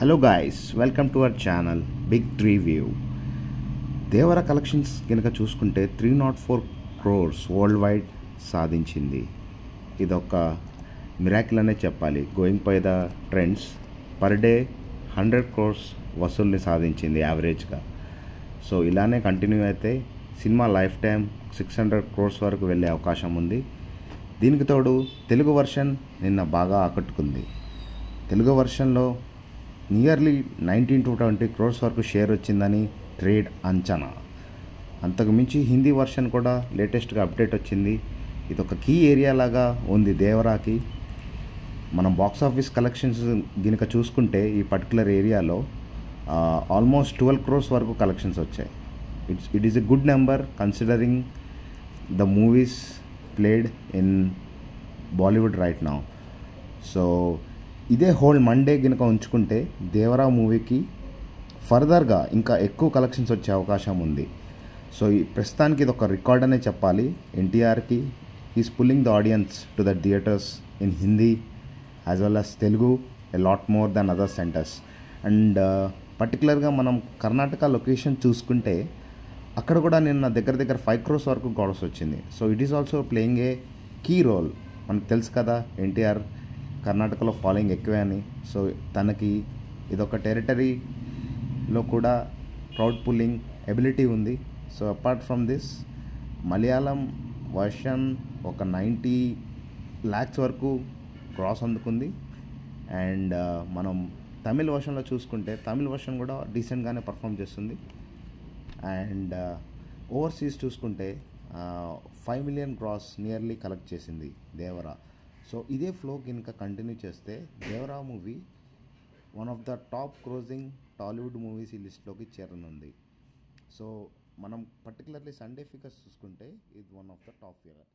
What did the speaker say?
Hello guys, welcome to our channel big review. Devara collections కనుక చూసుకుంటే 304 crores world wide సాధించింది. ఇదొక మిరాకిల్ అనే చెప్పాలి. Going by the trends, per day 100 crores వసూల్ని సాధించింది యావరేజ్గా. సో ఇలానే కంటిన్యూ అయితే సినిమా లైఫ్ టైం 600 crores వరకు వెళ్ళే అవకాశం ఉంది. దీనికి తోడు తెలుగు వర్షన్ నిన్న బాగా ఆకట్టుకుంది. తెలుగు వర్షన్లో నియర్లీ 19 to 20 crores వరకు షేర్ వచ్చిందని ట్రేడ్ అంచనా. అంతకు మించి హిందీ వర్షన్ కూడా లేటెస్ట్గా అప్డేట్ వచ్చింది. ఇది ఒక కీ ఏరియా లాగా ఉంది దేవరాకి. మనం బాక్స్ ఆఫీస్ కలెక్షన్స్ గినక చూసుకుంటే ఈ పర్టికులర్ ఏరియాలో ఆల్మోస్ట్ 12 crores వరకు కలెక్షన్స్ వచ్చాయి. It is a good number considering the movies played in Bollywood right now. So ఇదే హోల్ మండే గినక ఉంచుకుంటే దేవరా మూవీకి ఫర్దర్గా ఇంకా ఎక్కువ కలెక్షన్స్ వచ్చే అవకాశం ఉంది. సో ఈ ప్రస్తుతానికి ఇది ఒక రికార్డ్ అనే చెప్పాలి. ఎన్టీఆర్కి he's pulling the audience to the theatres in Hindi as well as Telugu a lot more than other centres. And పర్టికులర్గా మనం కర్ణాటక లొకేషన్ చూసుకుంటే అక్కడ కూడా నిన్న దగ్గర 5 crores వరకు గ్రాస్ వచ్చింది. So it is also playing a key role. మనకు తెలుసు కదా ఎన్టీఆర్ కర్ణాటకలో ఫాలోయింగ్ ఎక్కువే అని. సో తనకి ఇదొక టెరిటరీలో కూడా క్రౌడ్ పుల్లింగ్ ఎబిలిటీ ఉంది. So apart from this Malayalam version ఒక 90 lakhs వరకు క్రాస్ అందుకుంది. అండ్ మనం తమిళ్ వర్షన్లో చూసుకుంటే తమిళ్ వర్షన్ కూడా డీసెంట్గానే పర్ఫామ్ చేస్తుంది. అండ్ ఓవర్సీస్ చూసుకుంటే 5 million గ్రాస్ నియర్లీ కలెక్ట్ చేసింది దేవరా. సో ఇదే ఫ్లో కనుక కంటిన్యూ చేస్తే Devara movie one of the top grossing Tollywood movies ఈ లిస్ట్లోకి చేరనుంది. సో మనం పర్టికులర్లీ సండే ఫిగర్స్ చూసుకుంటే ఇది one of the top figure.